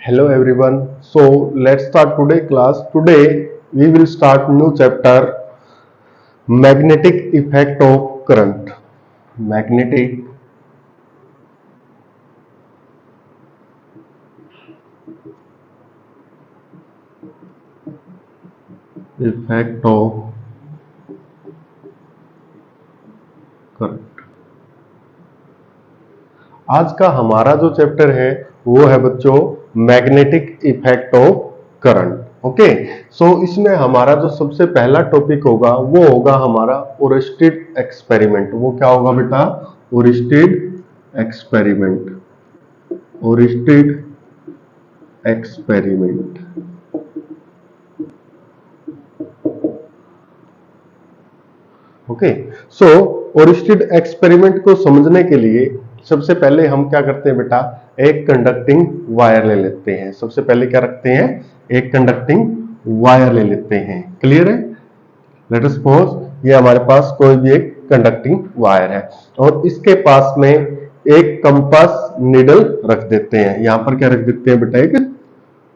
Hello everyone. So let's start today class. Today we will start new chapter magnetic effect of current. Magnetic effect of current. आज का हमारा जो chapter है वो है बच्चों magnetic effect of current. Okay, so इसमें हमारा जो सबसे पहला टॉपिक होगा वो होगा हमारा ओरिस्टेड एक्सपेरिमेंट। वो क्या होगा बेटा? ओरिस्टेड एक्सपेरिमेंट। ओरिस्टेड एक्सपेरिमेंट। ओके, सो ओरिस्टेड एक्सपेरिमेंट को समझने के लिए सबसे पहले हम क्या करते हैं बेटा? एक कंडक्टिंग वायर ले लेते हैं। सबसे पहले क्या रखते हैं? एक कंडक्टिंग वायर ले लेते हैं। क्लियर है? लेट अस सपोज ये हमारे पास कोई भी एक कंडक्टिंग वायर है और इसके पास में एक कंपास नीडल रख देते हैं। यहां पर क्या रख देते हैं बेटा? एक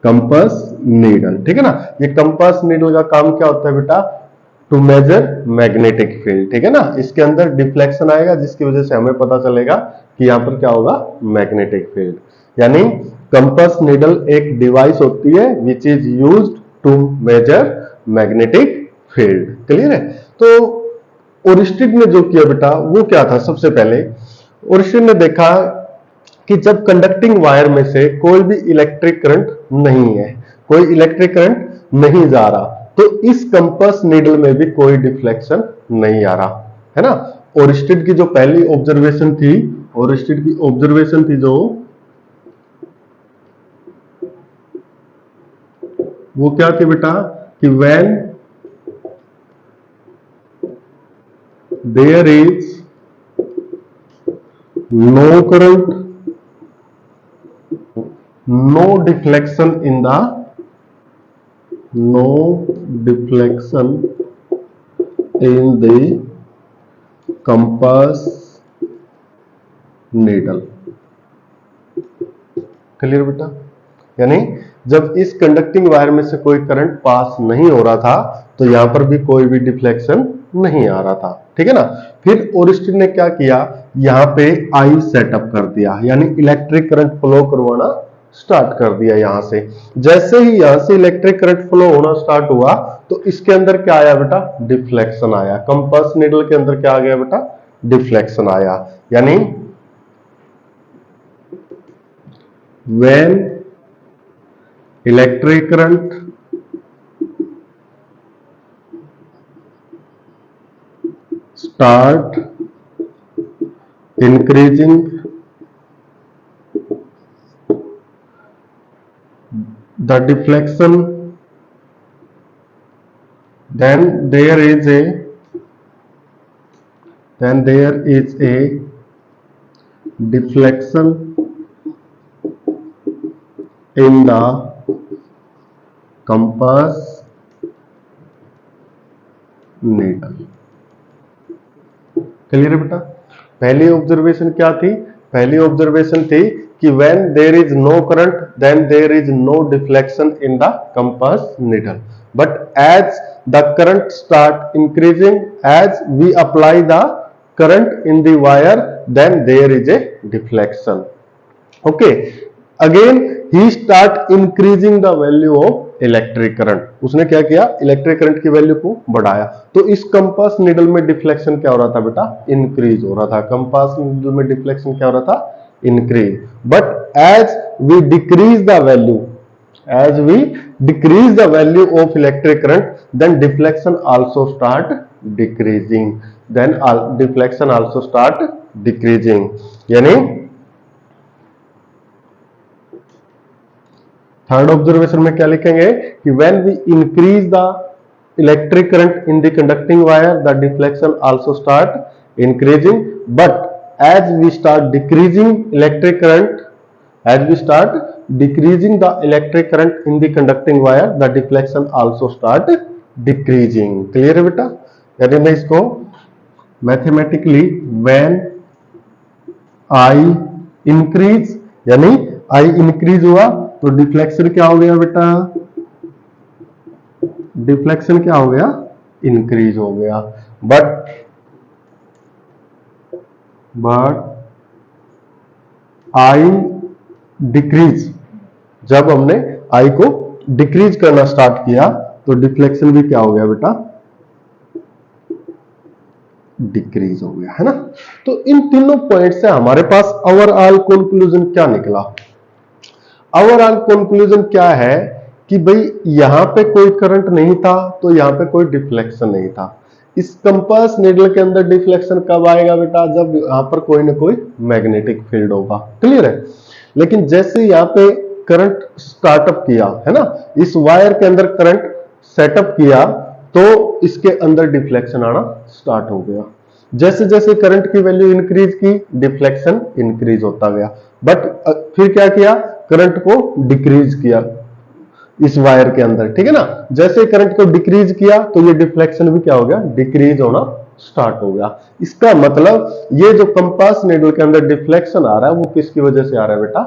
कंपास नीडल। ठीक है ना? ये कंपास नीडल का काम क्या होता है बेटा? To measure magnetic field. ठीक है ना? इसके अंदर डिफ्लेक्शन आएगा जिसकी वजह से हमें पता चलेगा कि यहां पर क्या होगा? Magnetic field. यानी कंपास नीडल एक डिवाइस होती है which is used to measure magnetic field. Clear है? तो ओरिस्टेड ने जो किया बेटा वो क्या था? सबसे पहले ओरिस्टेड ने देखा कि जब कंडक्टिंग वायर में से कोई भी इलेक्ट्रिक करंट नहीं है, कोई इलेक्ट्रिक करंट नहीं जा रहा, तो इस कंपास नीडल में भी कोई डिफ्लेक्शन नहीं आ रहा है ना। ओरिस्टेड की जो पहली ऑब्जर्वेशन थी, ओरिस्टेड की ऑब्जर्वेशन थी जो, वो क्या थी बेटा? कि when there is no current, no deflection in the, no deflection in the compass needle। Clear बेटा? यानी जब इस कंडक्टिंग वायर में से कोई करंट पास नहीं हो रहा था तो यहां पर भी कोई भी डिफ्लेक्शन नहीं आ रहा था। ठीक है ना? फिर ओरिस्टेड ने क्या किया? यहां पे आई सेटअप कर दिया, यानी इलेक्ट्रिक करंट फ्लो करवाना स्टार्ट कर दिया। यहां से जैसे ही यहां से इलेक्ट्रिक करंट फ्लो होना स्टार्ट हुआ तो इसके अंदर क्या आया बेटा? डिफ्लेक्शन आया। कंपास नीडल के अंदर क्या आ गया बेटा? डिफ्लेक्शन आया। यानी when electric current start increasing, the deflection, then there is a deflection in the compass needle। Clear है बेटा? पहली ऑब्जर्वेशन क्या थी? पहली ऑब्जर्वेशन थी कि when there is no current then there is no deflection in the compass needle, but as the current start increasing, as we apply the current in the wire, then there is a deflection। okay, again he start increasing the value of electric current. उसने क्या किया? Electric current की value को बढ़ाया। तो इस compass needle में deflection क्या हो रहा था बेटा? इंक्रीज हो रहा था। कंपास नीडल में डिफ्लेक्शन क्या हो रहा था? Increase. But as we decrease the value, as we decrease the value of electric current, then deflection also start decreasing, then deflection also start decreasing। यानी थर्ड ऑब्जर्वेशन में क्या लिखेंगे कि when we increase the electric current in the conducting wire, the deflection also start increasing, but as we start decreasing electric current, as we start decreasing the electric current in the conducting wire, the deflection also start decreasing। Clear है बेटा? यानी मैं इसको mathematically when I increase, यानी I increase हुआ तो deflection क्या हो गया बेटा, डिफ्लेक्शन क्या हो गया, इंक्रीज हो गया। बट आई डिक्रीज, जब हमने आई को डिक्रीज करना स्टार्ट किया तो डिफ्लेक्शन भी क्या हो गया बेटा, डिक्रीज हो गया, है ना। तो इन तीनों पॉइंट से हमारे पास ओवरऑल कंक्लूजन क्या निकला। ओवरऑल कंक्लूजन क्या है कि भाई यहां पे कोई करंट नहीं था तो यहां पे कोई डिफ्लेक्शन नहीं था। इस कंपास नीडल के अंदर डिफ्लेक्शन कब आएगा बेटा, जब यहां पर कोई ना कोई मैग्नेटिक फील्ड होगा, क्लियर है। लेकिन जैसे यहां पे करंट स्टार्टअप किया, है ना, इस वायर के अंदर करंट सेटअप किया तो इसके अंदर डिफ्लेक्शन आना स्टार्ट हो गया। जैसे जैसे करंट की वैल्यू इंक्रीज की, डिफ्लेक्शन इंक्रीज होता गया। बट फिर क्या किया, करंट को डिक्रीज किया इस वायर के अंदर, ठीक है ना। जैसे करंट को डिक्रीज किया तो ये डिफ्लेक्शन भी क्या हो गया, डिक्रीज होना स्टार्ट हो गया। इसका मतलब ये जो कंपास नीडल के अंदर डिफ्लेक्शन आ रहा है वो किसकी वजह से आ रहा है बेटा,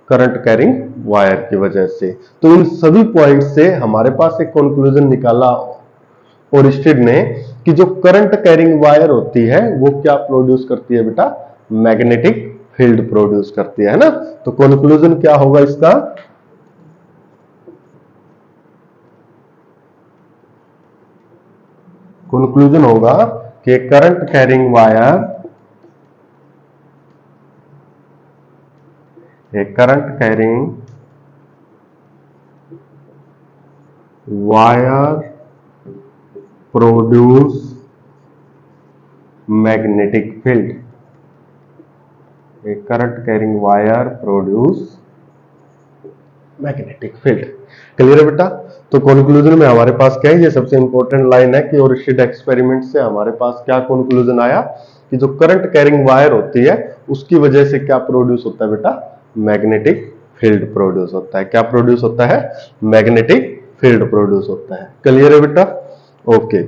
करंट कैरिंग वायर की वजह से। तो इन सभी पॉइंट से हमारे पास एक कंक्लूजन निकाला ओरिस्टेड ने कि जो करंट कैरिंग वायर होती है वो क्या प्रोड्यूस करती है बेटा, मैग्नेटिक फील्ड प्रोड्यूस करती है ना। तो कंक्लूजन क्या होगा इसका, कंक्लूजन होगा कि current carrying wire, a current carrying wire produce magnetic field, a current carrying wire produce magnetic field। Clear है बेटा। तो कंक्लूजन में हमारे पास क्या है, ये सबसे इंपॉर्टेंट लाइन है कि ओरिस्टेड एक्सपेरिमेंट से हमारे पास क्या कंक्लूजन आया कि जो करंट कैरिंग वायर होती है उसकी वजह से क्या प्रोड्यूस होता है बेटा, मैग्नेटिक फील्ड प्रोड्यूस होता है। क्या प्रोड्यूस होता है, मैग्नेटिक फील्ड प्रोड्यूस होता है। क्लियर है बेटा, ओके।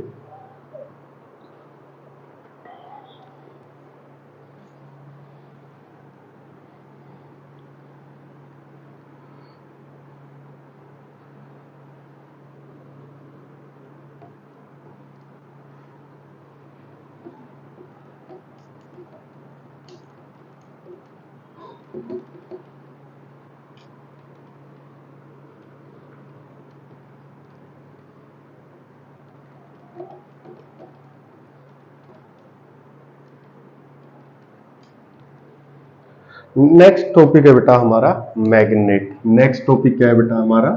नेक्स्ट टॉपिक है बेटा हमारा मैग्नेट। नेक्स्ट टॉपिक क्या है बेटा हमारा,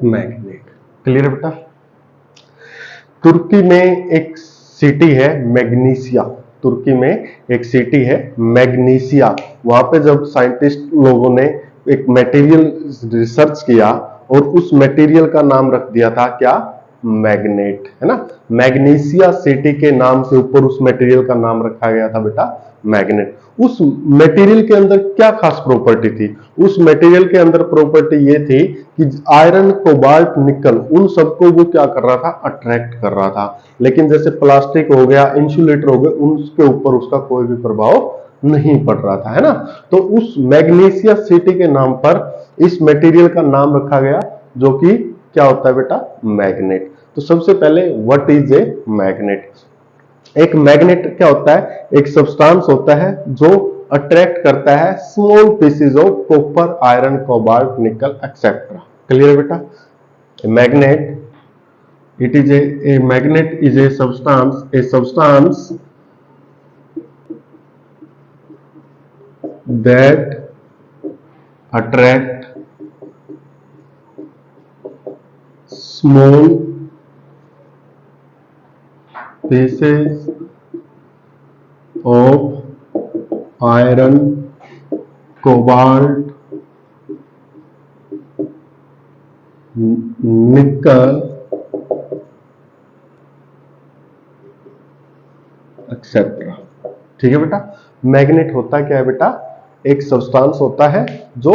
मैग्नेट। क्लियर है बेटा। तुर्की में एक सिटी है मैग्नीसिया, तुर्की में एक सिटी है मैग्नीसिया। वहां पे जब साइंटिस्ट लोगों ने एक मटेरियल रिसर्च किया और उस मटेरियल का नाम रख दिया था क्या, मैग्नेट, है ना। मैग्नीसिया सिटी के नाम से ऊपर उस मटेरियल का नाम रखा गया था बेटा मैग्नेट। उस मटेरियल के अंदर क्या खास प्रॉपर्टी थी, उस मटेरियल के अंदर प्रॉपर्टी ये थी कि आयरन, कोबाल्ट, निकल, उन सबको वो क्या कर रहा था, अट्रैक्ट कर रहा था। लेकिन जैसे प्लास्टिक हो गया, इंसुलेटर हो गया, उनके ऊपर उसका कोई भी प्रभाव नहीं पड़ रहा था, है ना। तो उस मैग्नीसिया सिटी के नाम पर इस मटेरियल का नाम रखा गया जो कि क्या होता है बेटा, मैग्नेट। तो सबसे पहले व्हाट इज ए मैग्नेट। एक मैग्नेट क्या होता है, एक सब्सटेंस होता है जो अट्रैक्ट करता है small pieces of copper, iron, cobalt, निकल एक्सेट्रा। क्लियर है बेटा। Magnet, it is a magnet is a substance that attract small pieces of iron, cobalt, nickel etcetera. ठीक है बेटा। मैग्नेट होता क्या है बेटा, एक सब्सटेंस होता है जो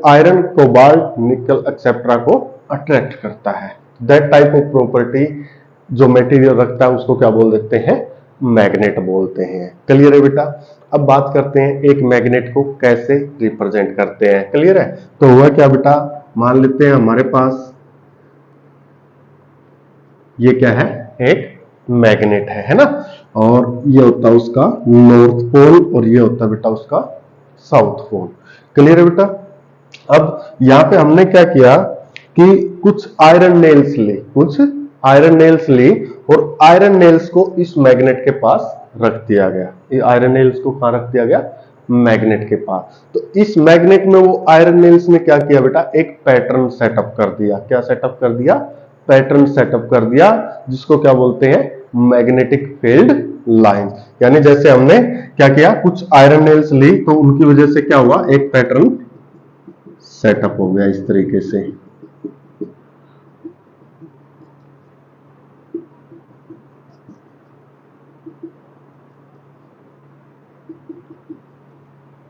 आयरन, कोबाल्ट, निकल एक्सेट्रा को अट्रैक्ट करता है। दैट टाइप ऑफ प्रॉपर्टी जो मटेरियल रखता है उसको क्या बोल देते हैं, मैग्नेट बोलते हैं। क्लियर है बेटा। अब बात करते हैं एक मैग्नेट को कैसे रिप्रेजेंट करते हैं। क्लियर है? तो हुआ क्या बेटा, मान लेते हैं हमारे पास ये क्या है, एक मैग्नेट है ना, और ये होता है उसका नॉर्थ पोल और ये होता है बेटा उसका साउथ पोल। क्लियर है बेटा? अब यहां पे हमने क्या किया कि कुछ आयरन नेल्स ली और आयरन नेल्स को इस मैग्नेट के पास रख दिया गया। ये आयरन नेल्स को कहां रख दिया गया, मैग्नेट के पास। तो इस मैग्नेट में वो आयरन नेल्स ने क्या किया बेटा, एक पैटर्न सेटअप कर दिया। क्या सेटअप कर दिया, पैटर्न सेटअप कर दिया, जिसको क्या बोलते हैं, मैग्नेटिक फील्ड लाइन। यानी जैसे हमने क्या किया, कुछ आयरन नेल्स ली तो उनकी वजह से क्या हुआ, एक पैटर्न सेटअप हो गया इस तरीके से।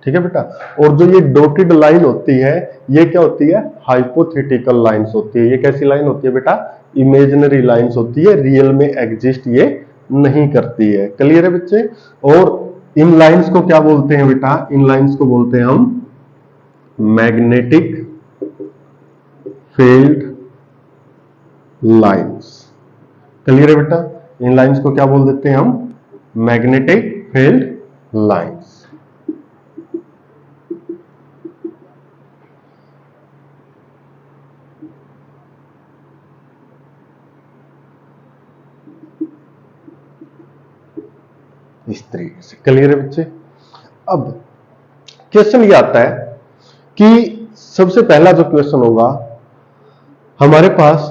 ठीक है बेटा? और जो ये डॉटेड लाइन होती है, ये क्या होती है, हाइपोथेटिकल लाइंस होती है। ये कैसी लाइन होती है बेटा, इमेजिनरी लाइंस होती है, रियल में एग्जिस्ट ये नहीं करती है। क्लियर है बच्चे? और इन लाइंस को क्या बोलते हैं बेटा, इन लाइंस को बोलते हैं हम मैग्नेटिक फील्ड लाइंस। क्लियर है बेटा? इन लाइंस को क्या बोल देते हैं हम, मैग्नेटिक फील्ड लाइंस। इस तरीके से। क्लियर है बच्चे? अब क्वेश्चन ये आता है कि सबसे पहला जो क्वेश्चन होगा हमारे पास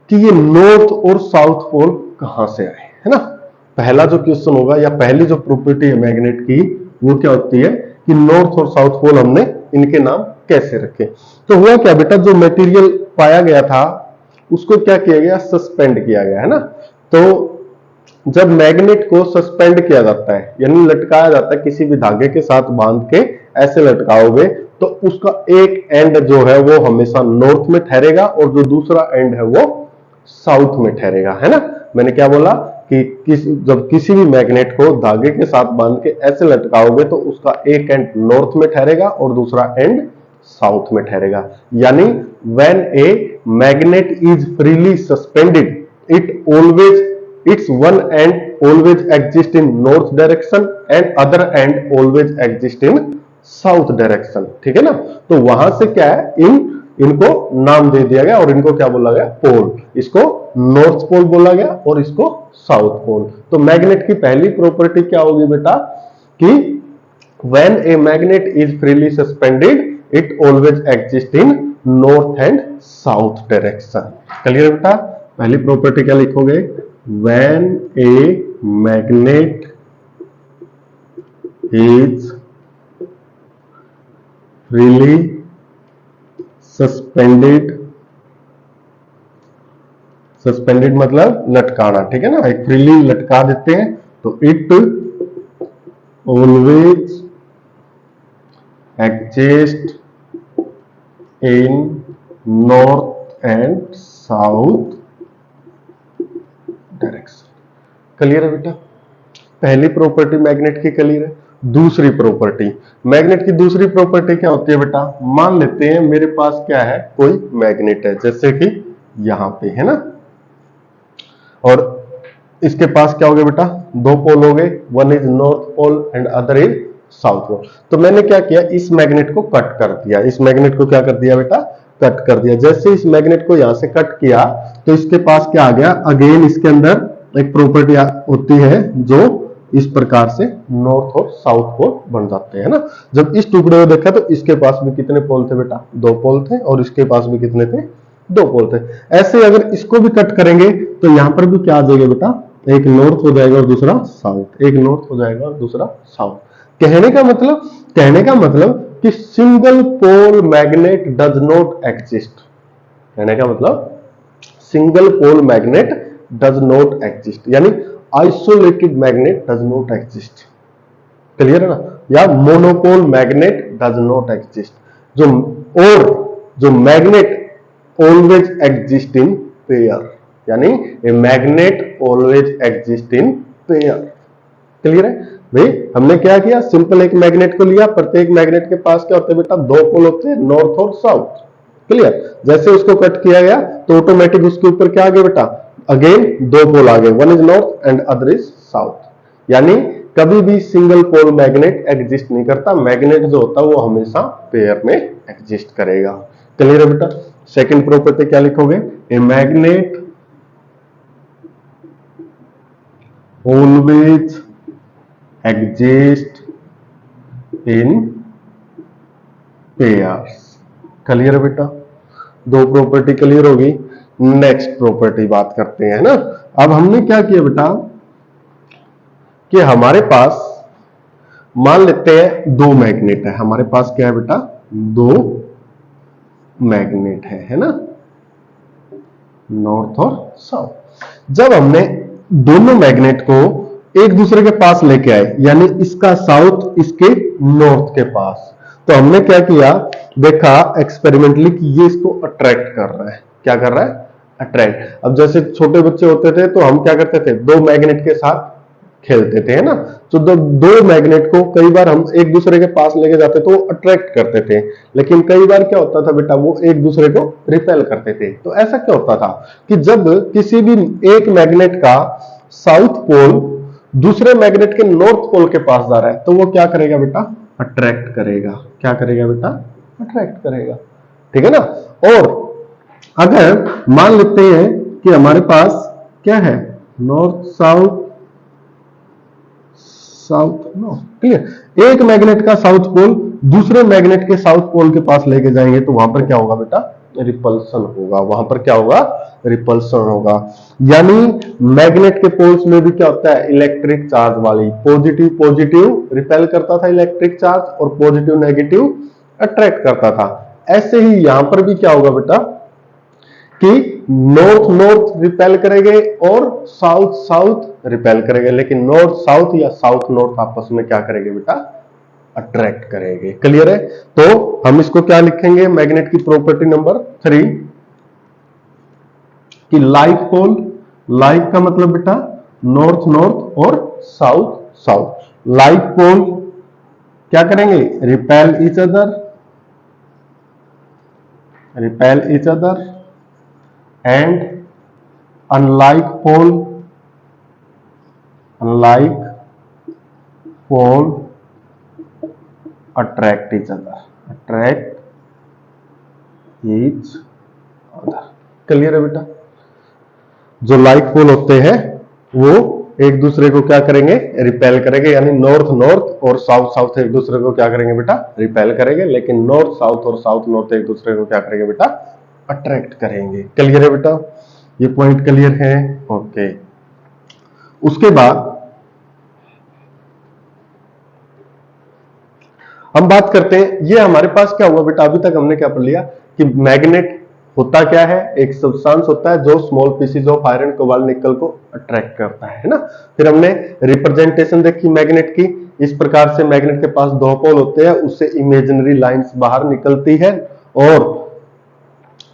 कि ये नॉर्थ और साउथ पोल कहां से आए, है ना। पहला जो क्वेश्चन होगा या पहली जो प्रॉपर्टी है मैग्नेट की, वो क्या होती है कि नॉर्थ और साउथ पोल हमने इनके नाम कैसे रखे। तो हुआ क्या बेटा, जो मटेरियल पाया गया था उसको क्या किया गया, सस्पेंड किया गया, है ना। तो जब मैग्नेट को सस्पेंड किया जाता है यानी लटकाया जाता है, किसी भी धागे के साथ बांध के ऐसे लटकाओगे तो उसका एक एंड जो है वो हमेशा नॉर्थ में ठहरेगा और जो दूसरा एंड है वो साउथ में ठहरेगा, है ना। मैंने क्या बोला कि जब किसी भी मैग्नेट को धागे के साथ बांध के ऐसे लटकाओगे तो उसका एक एंड नॉर्थ में ठहरेगा और दूसरा एंड साउथ में ठहरेगा। यानी when A magnet is freely suspended, its one end always exist in north direction and other end always exist in south direction। ठीक है ना। तो वहां से क्या है, इनको नाम दे दिया गया और इनको क्या बोला गया, पोल। इसको नॉर्थ पोल बोला गया और इसको साउथ पोल। तो मैग्नेट की पहली प्रॉपर्टी क्या होगी बेटा कि when a magnet is freely suspended it always exists in north and south direction। Clear है बेटा? पहली प्रॉपर्टी क्या लिखोगे, when a magnet is freely suspended मतलब लटकाना, ठीक है ना। एक फ्रीली लटका देते हैं तो it always exist in north and south direction. Clear है बेटा? पहली प्रॉपर्टी मैग्नेट की क्लियर है। दूसरी प्रॉपर्टी, मैग्नेट की दूसरी प्रॉपर्टी क्या होती है बेटा, मान लेते हैं मेरे पास क्या है, कोई मैग्नेट है जैसे कि यहां पे, है ना, और इसके पास क्या हो गया बेटा, दो पोल हो गए, one is north pole and other is south pole. तो मैंने क्या किया, इस मैग्नेट को कट कर दिया। इस मैग्नेट को क्या कर दिया बेटा, कट कर दिया। जैसे इस मैग्नेट को यहां से कट किया तो इसके पास क्या आ गया, अगेन इसके अंदर एक प्रॉपर्टी होती है जो इस प्रकार से नॉर्थ और साउथ पोल बन जाते हैं ना। जब इस टुकड़े को देखा तो इसके पास भी कितने पोल थे बेटा, दो पोल थे, और इसके पास भी कितने थे, दो पोल थे। ऐसे अगर इसको भी कट करेंगे तो यहां पर भी क्या आ जाएगा बेटा, एक नॉर्थ हो जाएगा और दूसरा साउथ, एक नॉर्थ हो जाएगा और दूसरा साउथ। कहने का मतलब कि single pole magnet does not exist. कहने का मतलब single pole magnet does not exist, यानी isolated magnet does not exist. Clear है ना। या monopole magnet does not exist. जो magnet always exist in pair, यानी a magnet always exist in pair. Clear है। भाई हमने क्या किया, सिंपल एक मैग्नेट को लिया, प्रत्येक मैग्नेट के पास क्या होते हैं बेटा, दो पोल होते हैं, नॉर्थ और साउथ। क्लियर। जैसे उसको कट किया गया तो ऑटोमेटिक उसके ऊपर क्या आ गया बेटा, अगेन दो पोल आ गए, one is north and other is south. यानी कभी भी सिंगल पोल मैग्नेट एग्जिस्ट नहीं करता, मैग्नेट जो होता है वो हमेशा पेयर में एग्जिस्ट करेगा। क्लियर है बेटा। सेकंड प्रॉपर्टी क्या लिखोगे, a magnet always exist in pairs। Clear है बेटा, दो प्रॉपर्टी क्लियर होगी। नेक्स्ट प्रॉपर्टी बात करते हैं ना। अब हमने क्या किया बेटा कि हमारे पास मान लेते हैं दो मैग्नेट है, हमारे पास क्या है बेटा, दो मैग्नेट है ना, नॉर्थ और साउथ। जब हमने दोनों मैग्नेट को एक दूसरे के पास लेके आए, यानी इसका साउथ इसके नॉर्थ के पास, तो हमने क्या किया, देखा एक्सपेरिमेंटली कि ये इसको अट्रैक्ट कर रहा है। क्या कर रहा है, अट्रैक्ट। अब जैसे छोटे बच्चे होते थे तो हम क्या करते थे, दो मैग्नेट के साथ खेलते थे, है ना। तो दो मैग्नेट को कई बार हम एक दूसरे के पास लेके जाते तो अट्रैक्ट करते थे, लेकिन कई बार क्या होता था बेटा, वो एक दूसरे को रिपेल करते थे। तो ऐसा क्या होता था कि जब किसी भी एक मैग्नेट का साउथ पोल दूसरे मैग्नेट के नॉर्थ पोल के पास जा रहा है, तो वो क्या करेगा बेटा, अट्रैक्ट करेगा। क्या करेगा बेटा, अट्रैक्ट करेगा। ठीक है ना। और अगर मान लेते हैं कि हमारे पास क्या है, north south, south north, clear. एक मैग्नेट का साउथ पोल दूसरे मैग्नेट के साउथ पोल के पास लेके जाएंगे तो वहां पर क्या होगा बेटा, रिपल्सन होगा। वहां पर क्या होगा, रिपल्सन होगा। यानी मैग्नेट के पोल्स में भी क्या होता है, इलेक्ट्रिक चार्ज वाली, पॉजिटिव पॉजिटिव रिपेल करता था इलेक्ट्रिक चार्ज, और पॉजिटिव नेगेटिव अट्रैक्ट करता था। ऐसे ही यहां पर भी क्या होगा बेटा कि नॉर्थ नॉर्थ रिपेल करेंगे और साउथ साउथ रिपेल करेंगे, लेकिन नॉर्थ साउथ या साउथ नॉर्थ आपस में क्या करेंगे बेटा, अट्रैक्ट करेंगे। क्लियर है। तो हम इसको क्या लिखेंगे, मैग्नेट की प्रॉपर्टी नंबर 3 कि लाइक पोल, लाइक का मतलब बेटा नॉर्थ नॉर्थ और साउथ साउथ। लाइक पोल क्या करेंगे, repel each other, repel each other, and unlike pole attract each other, clear है बेटा। जो लाइक पोल होते हैं वो एक दूसरे को क्या करेंगे, रिपेल करेंगे, यानी नॉर्थ नॉर्थ और साउथ साउथ एक दूसरे को क्या करेंगे बेटा, रिपेल करेंगे, लेकिन नॉर्थ साउथ और साउथ नॉर्थ एक दूसरे को क्या करेंगे बेटा, अट्रैक्ट करेंगे। क्लियर है बेटा, ये पॉइंट क्लियर है। ओके। उसके बाद हम बात करते हैं, ये हमारे पास क्या हुआ बेटा, अभी तक हमने क्या पढ़ लिया कि मैग्नेट होता क्या है, एक सब्सटेंस होता है जो small pieces of iron cobalt nickel को अट्रैक्ट करता है ना। फिर हमने रिप्रेजेंटेशन देखी मैग्नेट की, इस प्रकार से मैग्नेट के पास दो पोल होते हैं, उससे इमेजिनरी लाइंस बाहर निकलती है, और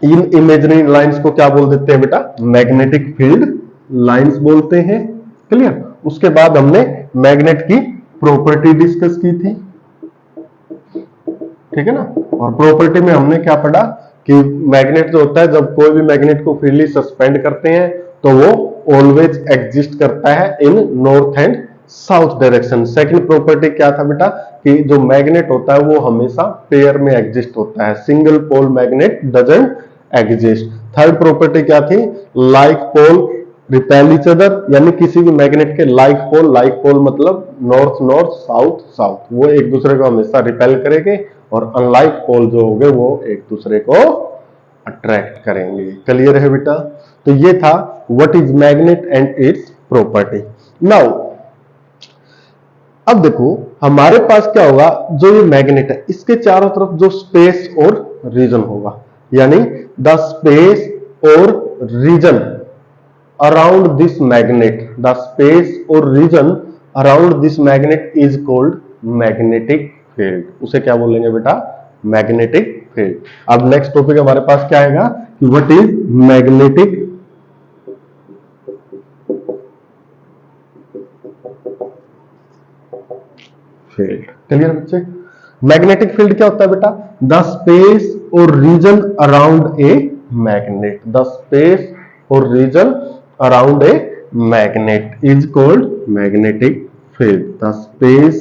इन इमेजिनरी लाइंस को क्या बोल देते हैं बेटा, मैग्नेटिक फील्ड लाइंस बोलते हैं। क्लियर। उसके बाद हमने मैग्नेट की प्रॉपर्टी डिस्कस की थी, ठीक है ना। और प्रॉपर्टी में हमने क्या पढ़ा कि मैग्नेट जो होता है, जब कोई भी मैग्नेट को फ्रीली सस्पेंड करते हैं तो वो ऑलवेज एग्जिस्ट करता है in north and south direction. Second property क्या था बेटा कि जो मैग्नेट होता है वो हमेशा पेयर में एग्जिस्ट होता है, single pole magnet doesn't exist. Third property क्या थी, like pole repel each other, यानी किसी भी मैग्नेट के लाइक पोल मतलब नॉर्थ नॉर्थ साउथ साउथ, वो एक दूसरे को हमेशा रिपेल करेंगे, और अनलाइक पोल जो होंगे वो एक दूसरे को अट्रैक्ट करेंगे। क्लियर है बेटा। तो ये था what is magnet and it's property. Now अब देखो हमारे पास क्या होगा, जो ये मैग्नेट है इसके चारों तरफ जो स्पेस और रीजन होगा, यानी द स्पेस और region around this magnet, the space और region around this magnet is called magnetic field. उसे क्या बोलेंगे बेटा, मैग्नेटिक फील्ड। अब नेक्स्ट टॉपिक हमारे पास क्या आएगा कि what is magnetic field. Clear बच्चे? मैग्नेटिक फील्ड क्या होता है बेटा? द स्पेस और region around a magnet. The space और region around a magnet is called magnetic field. The space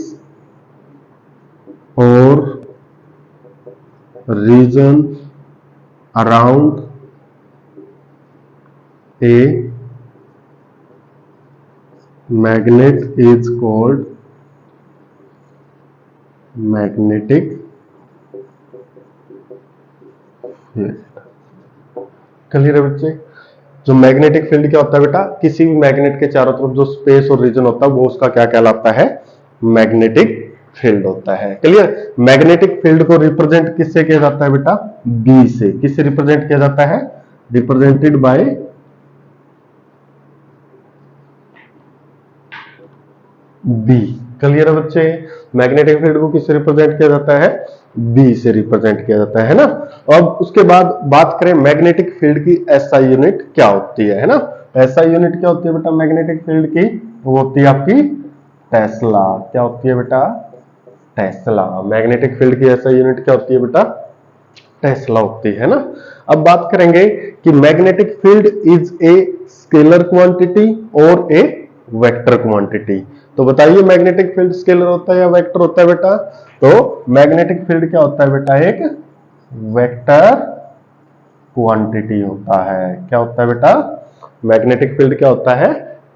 or region around a magnet is called magnetic field. Clear है बच्चे? जो मैग्नेटिक फील्ड क्या होता है बेटा? किसी भी मैग्नेट के चारों तरफ जो स्पेस और रीजन होता है वो उसका क्या कहलाता है? मैग्नेटिक फील्ड होता है। क्लियर? मैग्नेटिक फील्ड को रिप्रेजेंट किससे किया जाता है बेटा? बी से। किससे रिप्रेजेंट किया जाता है? Represented by B. क्लियर है बच्चे? मैग्नेटिक फील्ड को किससे रिप्रेजेंट किया जाता है? बी से रिप्रेजेंट किया जाता है ना। अब उसके बाद बात करें मैग्नेटिक फील्ड की एसआई यूनिट क्या होती है ना। एसआई यूनिट क्या होती है बेटा मैग्नेटिक फील्ड की? वो होती है आपकी टेस्ला। क्या होती है बेटा? टेस्ला। मैग्नेटिक फील्ड की एसआई यूनिट क्या होती है बेटा? टेस्ला होती है ना। अब बात करेंगे कि magnetic field is a scalar quantity और ए वेक्टर क्वांटिटी। तो बताइए मैग्नेटिक फील्ड स्केलर होता है या वेक्टर होता है बेटा? तो मैग्नेटिक फील्ड क्या होता है बेटा? एक वेक्टर क्वांटिटी होता है। क्या होता है बेटा? मैग्नेटिक फील्ड क्या होता है?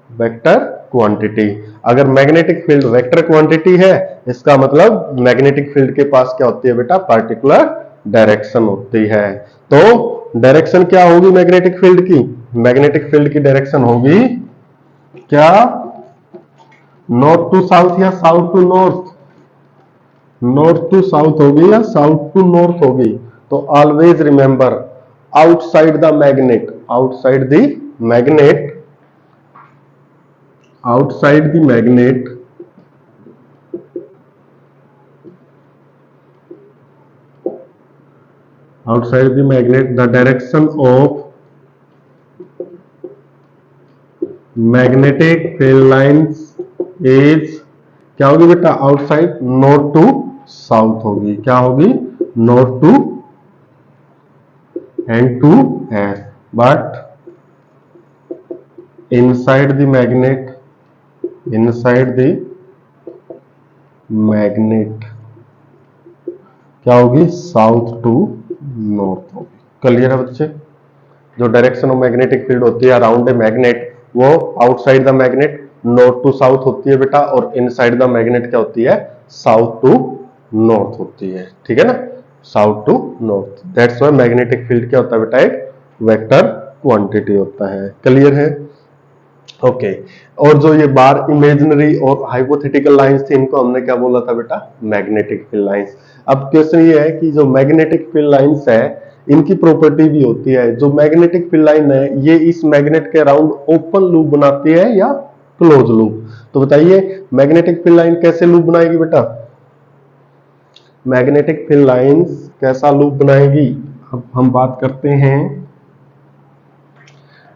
Vector quantity. अगर मैग्नेटिक फील्ड वेक्टर क्वांटिटी है इसका मतलब मैग्नेटिक फील्ड के पास क्या होती है बेटा? पार्टिकुलर डायरेक्शन होती है। तो डायरेक्शन क्या होगी मैग्नेटिक फील्ड की? मैग्नेटिक फील्ड की डायरेक्शन होगी क्या? नॉर्थ टू साउथ या south to north? North to south होगी या साउथ टू नॉर्थ होगी? तो always remember outside the magnet, outside the magnet, outside the magnet outside the magnet the direction of magnetic field lines is क्या होगी बेटा? Outside north to south होगी। क्या होगी? North to and to S. But inside the magnet, inside the magnet क्या होगी? South to north होगी। Clear है बच्चे? जो डायरेक्शन ऑफ मैग्नेटिक फील्ड होती है अराउंड ए मैग्नेट वो outside the magnet north to south होती है बेटा, और इनसाइड द मैग्नेट क्या होती है? साउथ टू नॉर्थ होती है। ठीक है ना? South to north. That's why magnetic field क्या होता है बेटा? एक वेक्टर क्वांटिटी होता है। क्लियर है? ओके। और जो ये बार इमेजिनरी और हाइपोथेटिकल लाइंस थी इनको हमने क्या बोला था बेटा? Magnetic field lines. अब क्वेश्चन ये है कि जो मैग्नेटिक फील्ड लाइंस है इनकी प्रॉपर्टी भी होती है। जो मैग्नेटिक फील्ड लाइन है ये इस मैग्नेट के अराउंड ओपन लूप बनाती है या क्लोज लूप? तो बताइए मैग्नेटिक फील्ड लाइन कैसे लूप बनाएगी बेटा? मैग्नेटिक फील्ड लाइंस कैसा लूप बनाएगी? अब हम बात करते हैं।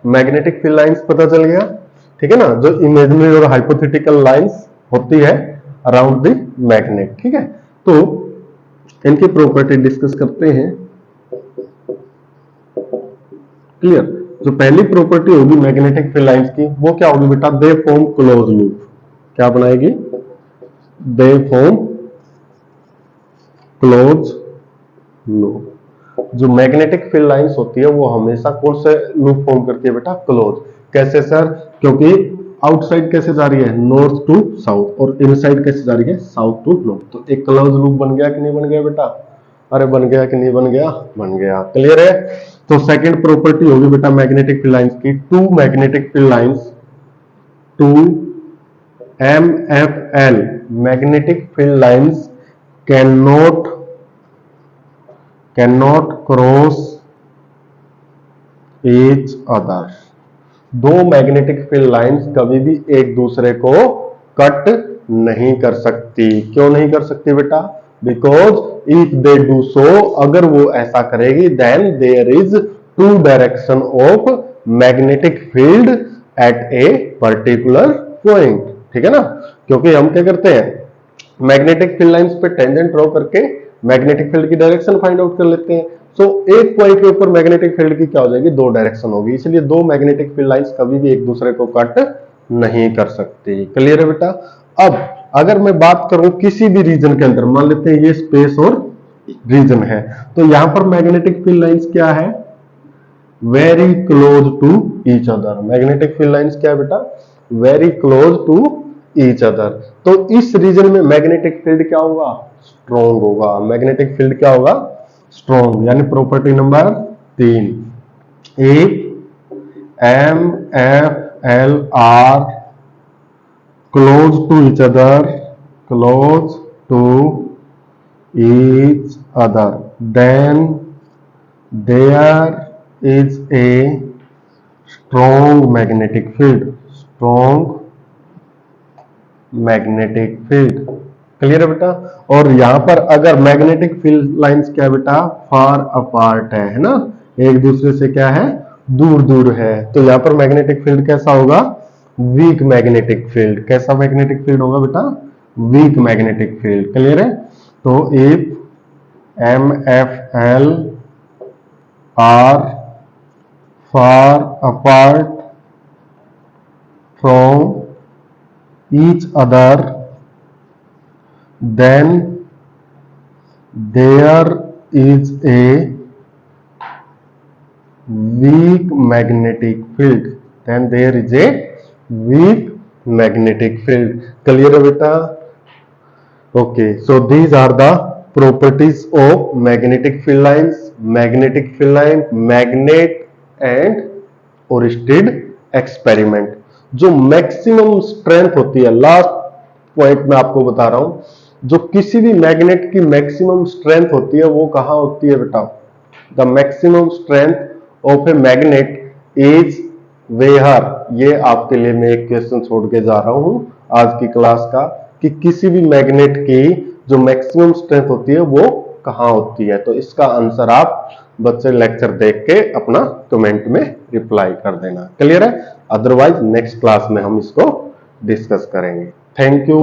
मैग्नेटिक फील्ड लाइंस पता चल गया, ठीक है ना? जो इमेजिनरी और हाइपोथेटिकल लाइंस होती है अराउंड द मैग्नेट। ठीक है, तो इनकी प्रॉपर्टी डिस्कस करते हैं। क्लियर? जो पहली प्रॉपर्टी होगी मैग्नेटिक फील्ड लाइंस की वो क्या होगी बेटा? They form close loop. क्या बनाएगी? They form close loop. जो मैग्नेटिक फील्ड लाइंस होती है वो हमेशा कौन से लूप फॉर्म करती है बेटा? क्लोज। कैसे सर? क्योंकि आउटसाइड कैसे जा रही है? नॉर्थ टू साउथ, और इनसाइड कैसे जा रही है? South to north. तो एक क्लोज लूप बन गया कि नहीं बन गया बेटा? अरे बन गया कि नहीं बन गया? बन गया। क्लियर है? तो सेकंड प्रॉपर्टी होगी बेटा मैग्नेटिक फील्ड लाइंस की, two magnetic field lines, two MFL magnetic field lines cannot cross each other. दो मैग्नेटिक फील्ड लाइंस कभी भी एक दूसरे को कट नहीं कर सकती। क्यों नहीं कर सकती बेटा? Because if they do so, अगर वो ऐसा करेगी then there is two direction of magnetic field at a particular point. ठीक है ना, क्योंकि हम क्या करते हैं मैग्नेटिक फील्ड लाइंस पे टेंजेंट ड्रॉ करके मैग्नेटिक फील्ड की डायरेक्शन फाइंड आउट कर लेते हैं। सो एक पॉइंट के ऊपर मैग्नेटिक फील्ड की क्या हो जाएगी, दो डायरेक्शन होगी, इसलिए दो मैग्नेटिक फील्ड लाइंस कभी भी एक दूसरे को कट नहीं कर सकती। क्लियर है बेटा। अब अगर मैं बात करूं किसी भी रीजन के अंदर, मान लेते हैं ये स्पेस और रीजन है, तो यहां पर मैग्नेटिक फील्ड लाइंस क्या है, very close to each other. Magnetic field lines क्या है बेटा, very close to each other. तो इस रीजन में मैग्नेटिक फील्ड क्या होगा, स्ट्रॉन्ग होगा। मैग्नेटिक फील्ड क्या होगा, स्ट्रॉन्ग। यानी property number 3, if M F L are close to each other, close to each other, then there is a strong magnetic field, strong magnetic field। Clear है बेटा। और यहां पर अगर मैग्नेटिक फील्ड लाइंस क्या है बेटा, फार अपार्ट है ना, एक दूसरे से क्या है, दूर दूर है, तो यहां पर मैग्नेटिक फील्ड कैसा होगा, वीक मैग्नेटिक फील्ड। कैसा मैग्नेटिक फील्ड होगा बेटा, वीक मैग्नेटिक फील्ड। क्लियर है। तो if M F L are far apart from each other, then there is a weak magnetic field, then there is a weak magnetic field। clear है बेटा। okay, so these are the properties of magnetic field lines, magnetic field line, magnet and Oersted experiment. जो maximum strength होती है, last point में आपको बता रहा हूं, जो किसी भी मैग्नेट की मैक्सिमम स्ट्रेंथ होती है वो कहां होती है बेटा, the maximum strength of a magnet is where. ये आपके लिए मैं एक क्वेश्चन छोड़ के जा रहा हूं आज की क्लास का, कि किसी भी मैग्नेट की जो मैक्सिमम स्ट्रेंथ होती है वो कहां होती है। तो इसका आंसर आप बच्चे लेक्चर देख के अपना कमेंट में रिप्लाई कर देना। क्लियर है। अदरवाइज नेक्स्ट क्लास में हम इसको डिस्कस करेंगे। Thank you.